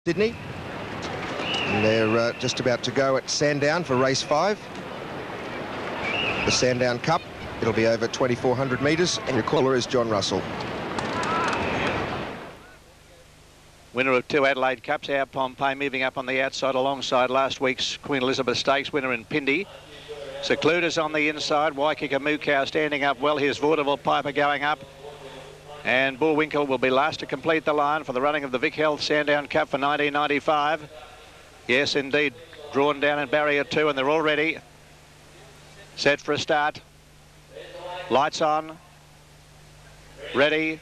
Sydney. And they're just about to go at Sandown for race 5. The Sandown Cup. It'll be over 2,400 metres, and your caller is John Russell. Winner of 2 Adelaide Cups, our Pompeii, moving up on the outside alongside last week's Queen Elizabeth Stakes winner in Pindi. Secluda's on the inside. Waikika Mukau standing up well. Here's Vaudeville Piper going up. And Bullwinkle will be last to complete the line for the running of the Vic Health Sandown Cup for 1995. Yes, indeed, drawn down in barrier 2, and they're all ready. Set for a start. Lights on. Ready.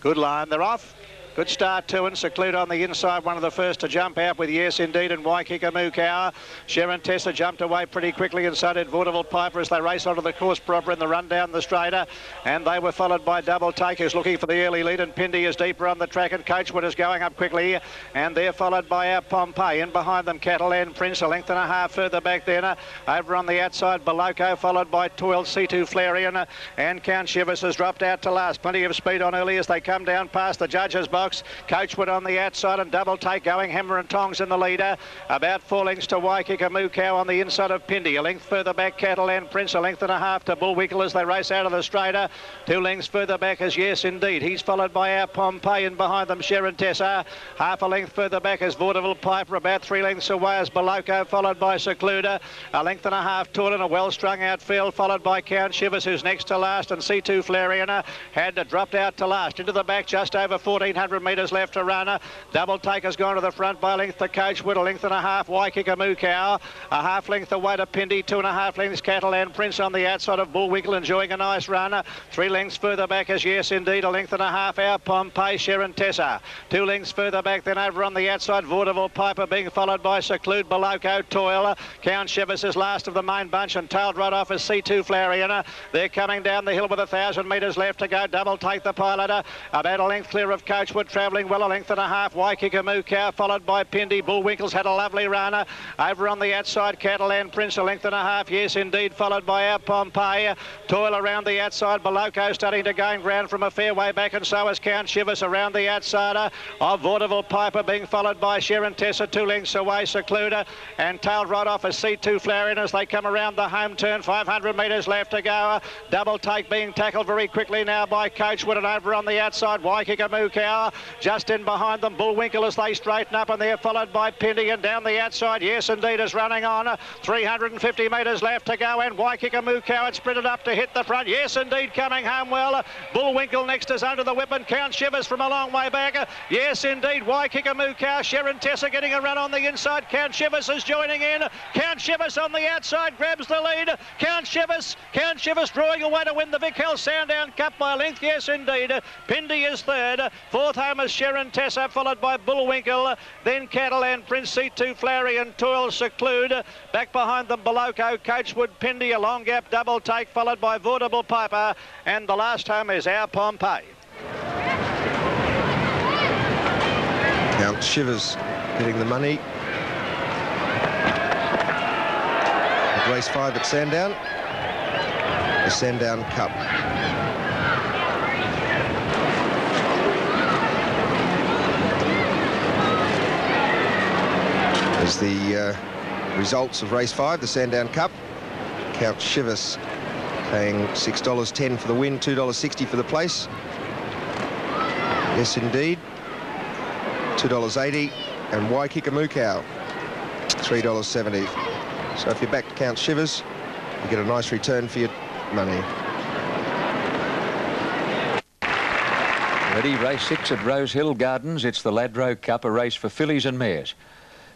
Good line. They're off. Good start too, and Seclude on the inside, one of the first to jump out with Yes Indeed and Waikika Mukau. Sharon Tessa jumped away pretty quickly, and so did Vaudeville Piper as they race onto the course proper in the run down the straighter. And they were followed by Double Take, who's looking for the early lead, and Pindi is deeper on the track, and Coachwood is going up quickly. And they're followed by our Pompeii, and behind them Catalan Prince, a length and a half further back then. Over on the outside, Beloco, followed by Toil, C2 Flarian, and Count Shivers has dropped out to last. Plenty of speed on early as they come down past the judges' box. Coachwood on the outside, and Double Take going hammer and tongs in the leader. About 4 lengths to Waikika Mukau on the inside of Pindi. A length further back, Catalan Prince, a length and a half to Bullwinkle as they race out of the straighter. 2 lengths further back is Yes Indeed. He's followed by our Pompeii, and behind them Sharon Tessa. Half a length further back is Vaudeville Piper. About 3 lengths away is Beloco, followed by Secluda. A length and a half to it, and a well-strung outfield, followed by Count Shivers, who's next to last, and C2 Flarian had dropped out to last. Into the back, just over 1,400 metres left to run. Double Take has gone to the front by a length to Coachwood, a length and a half Waikika Mukau. A half length away to Pindi, 2.5 lengths Catalan Prince on the outside of Bullwinkle, enjoying a nice run. 3 lengths further back is Yes Indeed, a length and a half our Pompeii, Sharon Tessa. 2 lengths further back, then over on the outside, Vaudeville Piper being followed by Seclude, Beloco, Toil. Count Shivers is last of the main bunch, and tailed right off is C2 Flarian. They're coming down the hill with 1,000 metres left to go. Double Take the pilot, about a length clear of Coachwood, travelling well, a length and a half. Waikika Mukau, followed by Pindi. Bullwinkle's had a lovely run. Over on the outside, Catalan Prince, a length and a half. Yes Indeed, followed by our Pompeii. Toil around the outside. Beloco starting to gain ground from a fair way back, and so is Count Shivers around the outside of Vaudeville Piper, being followed by Sharon Tessa, 2 lengths away, Secluda, and tailed right off as C2 Flarian as they come around the home turn. 500 metres left to go. Double Take being tackled very quickly now by Coachwood, and over on the outside, Waikika Mukau. Just in behind them, Bullwinkle as they straighten up, and they're followed by Pindi, and down the outside, Yes Indeed is running on. 350 metres left to go, and Waikika Mukau had sprinted up to hit the front. Yes Indeed coming home well. Bullwinkle next is under the whip, and Count Shivers from a long way back. Yes Indeed, Waikika Mukau. Sharon Tessa getting a run on the inside. Count Shivers is joining in. Count Shivers on the outside grabs the lead. Count Shivers drawing away to win the Vic Health Sandown Cup by length. Yes Indeed. Pindi is third. Fourth home is Sharon Tessa, followed by Bullwinkle, then Catalan Prince, C2 Flarian, Toil, Seclude. Back behind them, Beloco, Coachwood, Pindi, a long gap, Double Take, followed by Vaudeville Piper, and the last home is our Pompeii. Count Shivers getting the money at race 5 at Sandown, the Sandown Cup. As the results of race 5, the Sandown Cup. Count Shivers paying $6.10 for the win, $2.60 for the place. Yes Indeed, $2.80, and Waikika Mukau, $3.70. So if you're back to Count Shivers, you get a nice return for your money. Ready, race 6 at Rose Hill Gardens. It's the Ladro Cup, a race for fillies and mares.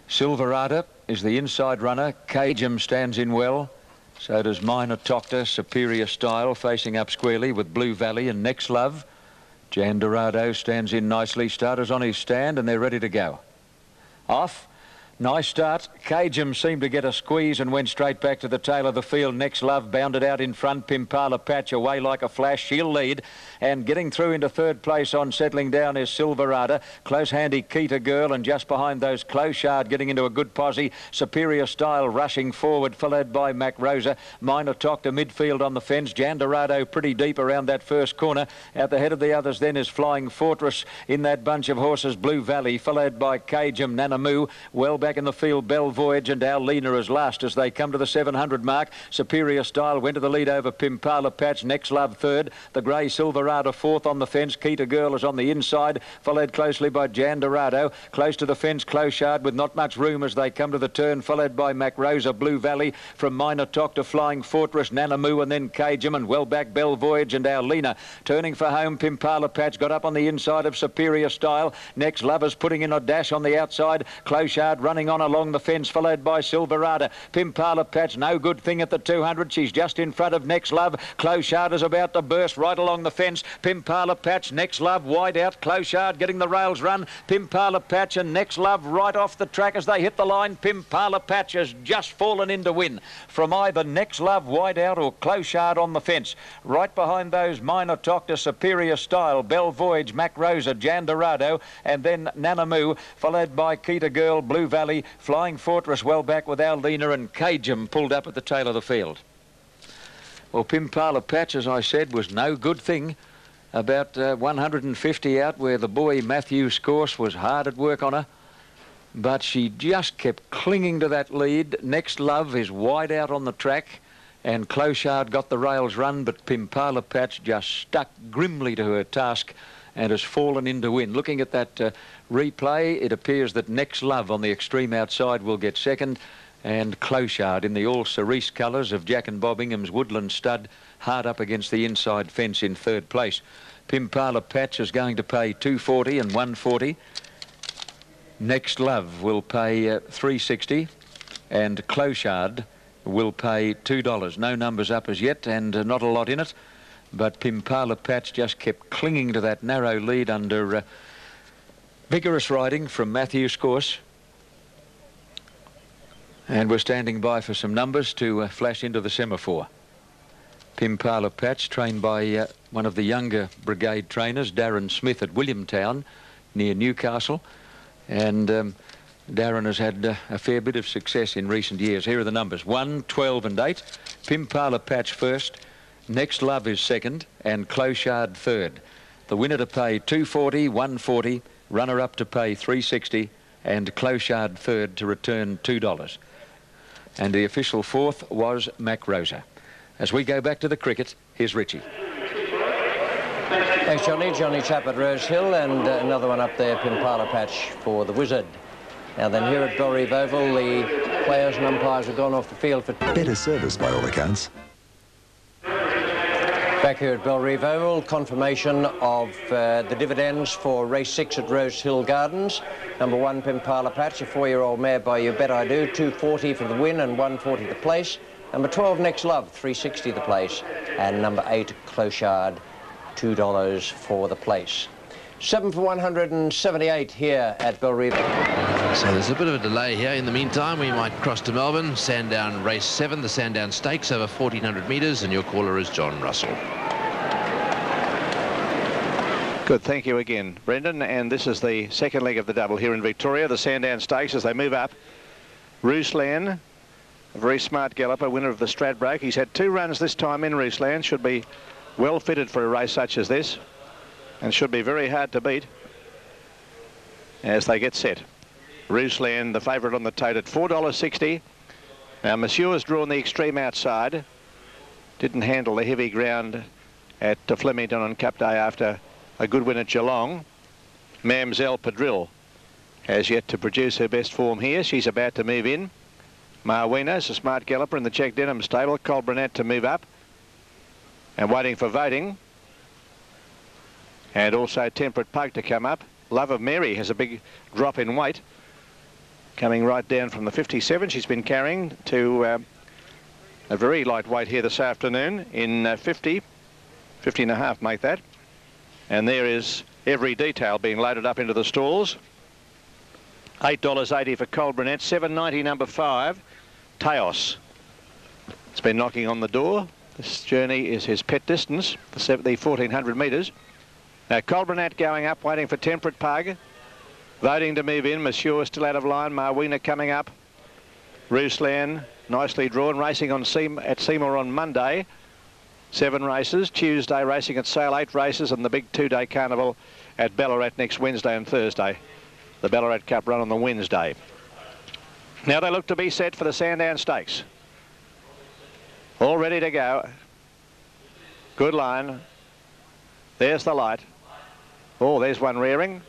Silverada is the inside runner. Cajum stands in well. So does Minor Toctor, Superior Style, facing up squarely with Blue Valley and Next Love. Jan Dorado stands in nicely. Starters on his stand, and they're ready to go. Off. Nice start. Cajun seemed to get a squeeze and went straight back to the tail of the field. Next Love bounded out in front. Pimpala Patch away like a flash. She'll lead. And getting through into third place on settling down is Silverada. Close handy Keita Girl, and just behind those Clochard getting into a good posse. Superior Style rushing forward, followed by Mac Rosa. Minor Talk to midfield on the fence. Jandarado pretty deep around that first corner. At the head of the others then is Flying Fortress in that bunch of horses. Blue Valley, followed by Cajun, Nanamoo. Well back in the field, Bell Voyage and Alina as last as they come to the 700 mark. Superior Style went to the lead over Pimpala Patch. Next Love third. The grey Silverada fourth on the fence. Keita Girl is on the inside, followed closely by Jandarado. Close to the fence, Clochard with not much room as they come to the turn, followed by Mac Rosa. Blue Valley from Minor Talk to Flying Fortress, Nanamoo and then Cajun, and well back Bell Voyage and Alina. Turning for home, Pimpala Patch got up on the inside of Superior Style. Next Lovers putting in a dash on the outside. Clochard running on along the fence, followed by Silverada. Pimpala Patch, no good thing at the 200. She's just in front of Next Love. Clochard is about to burst right along the fence. Pimpala Patch, Next Love wide out. Clochard getting the rails run. Pimpala Patch and Next Love right off the track as they hit the line. Pimpala Patch has just fallen in to win from either Next Love wide out or Clochard on the fence. Right behind those, Minor Talk to Superior Style, Bell Voyage, Mac Rosa, Jandarado, and then Nanamoo, followed by Keita Girl, Blue Valley, Flying Fortress well back with Alina, and Cajun pulled up at the tail of the field. Well, Pimpala Patch, as I said, was no good thing. About 150 out where the boy Matthew Scorse was hard at work on her. But she just kept clinging to that lead. Next Love is wide out on the track, and Clochard got the rails run, but Pimpala Patch just stuck grimly to her task and has fallen in to win. Looking at that replay, it appears that Next Love on the extreme outside will get second, and Clochard in the all cerise colours of Jack and Bob Ingham's Woodland Stud hard up against the inside fence in third place. Pimpala Patch is going to pay $2.40 and $1.40. Next Love will pay $3.60, and Clochard will pay $2. No numbers up as yet, and not a lot in it. But Pimpala Patch just kept clinging to that narrow lead under vigorous riding from Matthew Scorse. And we're standing by for some numbers to flash into the semaphore. Pimpala Patch, trained by one of the younger brigade trainers, Darren Smith at Williamtown, near Newcastle. And Darren has had a fair bit of success in recent years. Here are the numbers: 1, 12 and 8. Pimpala Patch first. Next Love is second, and Clochard third. The winner to pay $2.40, $1.40, runner-up to pay $3.60, and Clochard third to return $2. And the official fourth was Mac Rosa. As we go back to the cricket, here's Richie. Thanks, Johnny. Johnny Chapp at Rose Hill, and another one up there, Pimpala Patch for the Wizard. Now then, here at Bellerive Oval, the players and umpires have gone off the field for... Better service by all accounts. Back here at Bellerive Oval, confirmation of the dividends for race 6 at Rose Hill Gardens. Number 1, Pimpala Patch, a 4-year-old mare by You Bet I Do, $2.40 for the win and $1.40 the place. Number 12, Next Love, $3.60 the place. And number 8, Clochard, $2 for the place. 7 for 178 here at Bellerive. So there's a bit of a delay here. In the meantime, we might cross to Melbourne. Sandown race 7, the Sandown Stakes over 1,400 metres, and your caller is John Russell. Good, thank you again, Brendan. And this is the second leg of the double here in Victoria, the Sandown Stakes, as they move up. Ruslan, a very smart galloper, winner of the Stradbroke. He's had 2 runs this time in Ruslan. Should be well fitted for a race such as this, and should be very hard to beat as they get set. Ruslan, the favourite on the tote at $4.60. Now, Monsieur has drawn the extreme outside. Didn't handle the heavy ground at Flemington on Cup Day after a good win at Geelong. Mamselle Padril has yet to produce her best form here. She's about to move in. Marwena is a smart galloper in the Jack Denham stable. Col Burnett to move up. And waiting for voting. And also Temperate Pug to come up. Love of Mary has a big drop in weight, coming right down from the 57 she's been carrying to a very light weight here this afternoon in 50 and a half, make that. And there is every detail being loaded up into the stalls. $8.80 for Colburnett. $7.90 number 5, Teos. It's been knocking on the door. This journey is his pet distance, the 1,400 metres. Now Colburnett going up, waiting for Temperate Pug. Voting to move in. Monsieur still out of line. Marwina coming up. Ruslan nicely drawn, racing on at Seymour on Monday. 7 races. Tuesday racing at Sale, 8 races, and the big 2-day carnival at Ballarat next Wednesday and Thursday. The Ballarat Cup run on the Wednesday. Now they look to be set for the Sandown Stakes. All ready to go. Good line. There's the light. Oh, there's one rearing.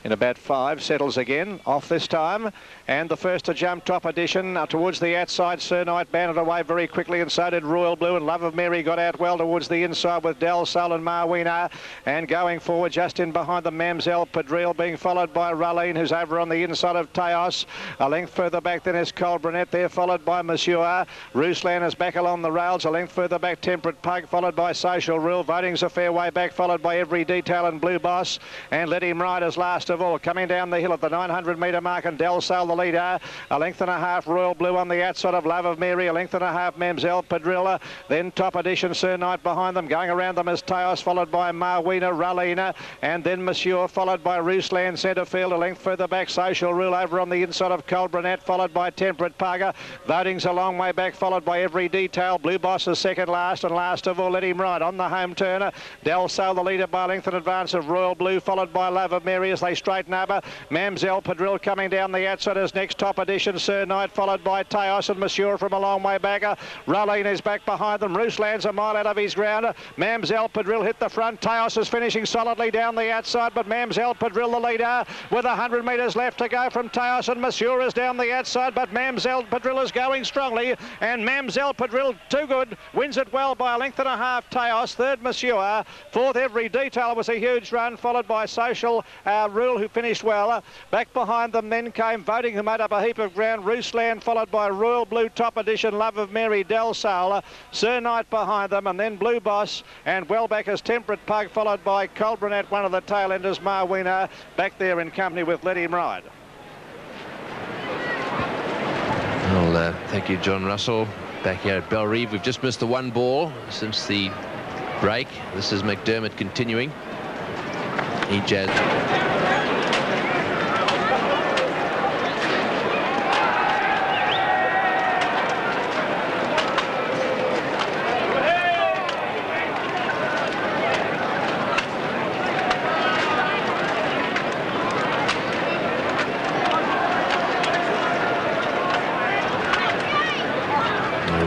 In about 5, settles again, off this time, and the first to jump, Top Edition, towards the outside. Sir Knight banded away very quickly, and so did Royal Blue, and Love of Mary got out well towards the inside with Del Sol and Marwina, and going forward just in behind the Mamselle Padrille, being followed by Raleen, who's over on the inside of Teos. A length further back then is Colburnett, there followed by Monsieur. Ruslan is back along the rails, a length further back Temperate Pug, followed by Social Rule. Voting's a fair way back, followed by Every Detail and Blue Boss, and Let Him Ride as last of all. Coming down the hill at the 900 metre mark, and Del Sol the leader. A length and a half Royal Blue on the outside of Love of Mary. A length and a half Mamselle Padrilla. Then Top Edition, Sir Knight behind them. Going around them is Teos, followed by Marwina, Ralina, and then Monsieur, followed by Ruslan centre field. A length further back Social Rule over on the inside of Colburnett, followed by Temperate Pugger. Voting's a long way back, followed by Every Detail. Blue Boss is second last, and last of all Let Him Ride on the home turner. Del Sol the leader by length in advance of Royal Blue, followed by Love of Mary as they straighten over. Mamselle Padrille coming down the outside as next. Top Edition, Sir Knight, followed by Teos and Monsieur from a long way back. Raleen is back behind them. Ruslan's a mile out of his ground. Mamselle Padrille hit the front. Teos is finishing solidly down the outside, but Mamselle Padrille the leader with 100 metres left to go from Teos, and Monsieur is down the outside, but Mamselle Padrille is going strongly, and Mamselle Padrille, too good, wins it well by a length and a half. Teos, third Monsieur, fourth Every Detail was a huge run, followed by Social Rule, who finished well. Back behind them then came Voting, who made up a heap of ground. Ruslan, followed by Royal Blue, Top Edition, Love of Mary, Del Sol, Sir Knight behind them, and then Blue Boss, and well back as Temperate Pug, followed by Colburnett, one of the tail enders, Marwina, back there in company with Let Him Ride. Well, thank you, John Russell. Back here at Bellerive, we've just missed the 1 ball since the break. This is McDermott continuing. Ejaz.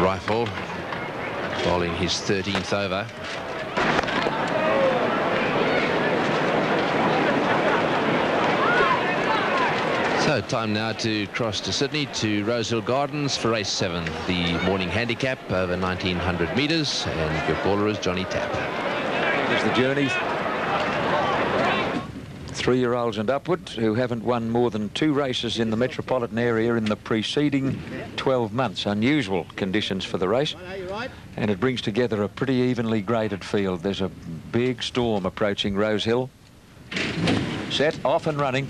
Rifle bowling his 13th over. So time now to cross to Sydney to Rosehill Gardens for race 7, the morning handicap over 1900 metres, and your caller is Johnny Tapp. There's the journey. 3-year-olds and upward who haven't won more than 2 races in the metropolitan area in the preceding 12 months. Unusual conditions for the race, and it brings together a pretty evenly graded field. There's a big storm approaching Rosehill. Set, off and running.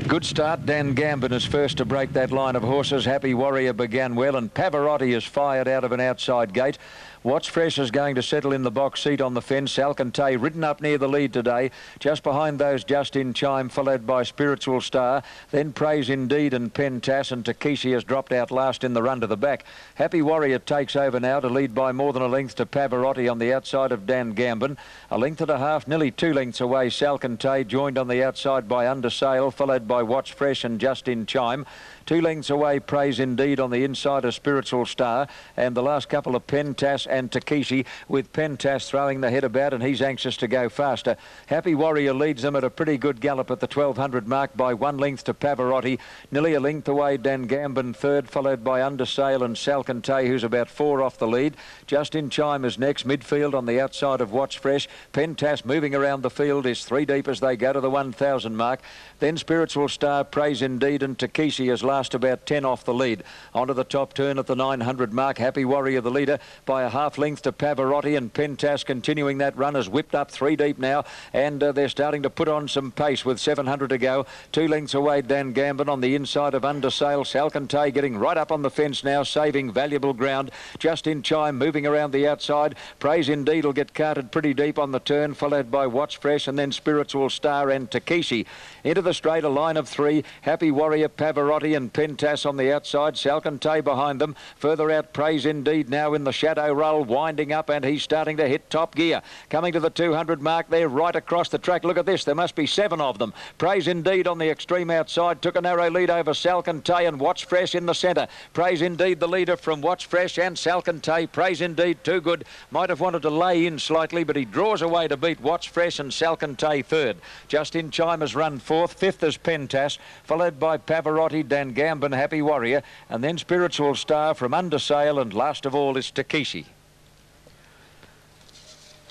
Good start. Dan Gambin is first to break that line of horses. Happy Warrior began well, and Pavarotti is fired out of an outside gate. Watch Fresh is going to settle in the box seat on the fence. Alcantay ridden up near the lead today. Just behind those, Just in Chime, followed by Spiritual Star. Then Praise Indeed and Pentas, and Takeshi has dropped out last in the run to the back. Happy Warrior takes over now to lead by more than a length to Pavarotti on the outside of Dan Gambin. A length and a half, nearly 2 lengths away, Salcantay, joined on the outside by Under Sail, followed by Watch Fresh and Just in Chime. 2 lengths away, Praise Indeed on the inside of Spiritual Star, and the last couple of Pentas and Takeshi, with Pentas throwing the head about, and he's anxious to go faster. Happy Warrior leads them at a pretty good gallop at the 1200 mark by 1 length to Pavarotti. Nearly a length away, Dan Gambin third, followed by Under Sail and Salcantay, who's about 4 off the lead. Just in Chime is next, midfield on the outside of Watch Fresh. Pentas moving around the field is 3 deep as they go to the 1000 mark. Then Spiritual Star, Praise Indeed and Takeshi is last, about 10 off the lead. Onto the top turn at the 900 mark. Happy Warrior the leader by a half half length to Pavarotti, and Pentas continuing that run has whipped up 3 deep now, and they're starting to put on some pace with 700 to go. 2 lengths away, Dan Gambin on the inside of Undersail. Salcantay getting right up on the fence now, saving valuable ground. Just in Chime moving around the outside. Praise Indeed will get carted pretty deep on the turn, followed by Watch Fresh, and then Spiritual Star and Takeshi. Into the straight, a line of 3. Happy Warrior, Pavarotti and Pentas on the outside. Salcantay behind them. Further out, Praise Indeed now in the shadow roll, winding up, and he's starting to hit top gear. Coming to the 200 mark there, right across the track. Look at this, there must be 7 of them. Praise Indeed on the extreme outside, took a narrow lead over Salcantay, and Watch Fresh in the centre. Praise Indeed the leader from Watch Fresh and Salcantay. Praise Indeed too good. Might have wanted to lay in slightly, but he draws away to beat Watch Fresh and Salcantay third. Just in Chime has run fourth. Fifth is Pentas, followed by Pavarotti, Dan Gambin, Happy Warrior, and then Spiritual Star from Undersail, and last of all is Takeshi.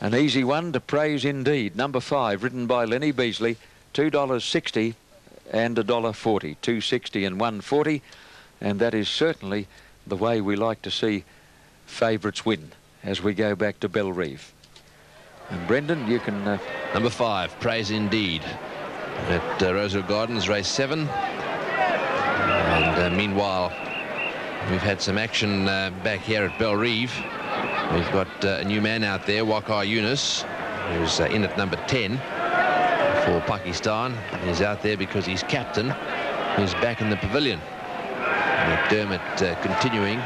An easy one to Praise Indeed, number 5, ridden by Lenny Beasley, $2.60 and $1.40, $2.60 and $1.40, and that is certainly the way we like to see favourites win as we go back to Bellerive. And Brendan, you can... Number 5, Praise Indeed, at Rosehill Gardens, race 7. And meanwhile, we've had some action back here at Bellerive. We've got a new man out there, Wakar Yunus, who's in at number 10 for Pakistan. He's out there because he's captain, who's back in the pavilion. McDermott continuing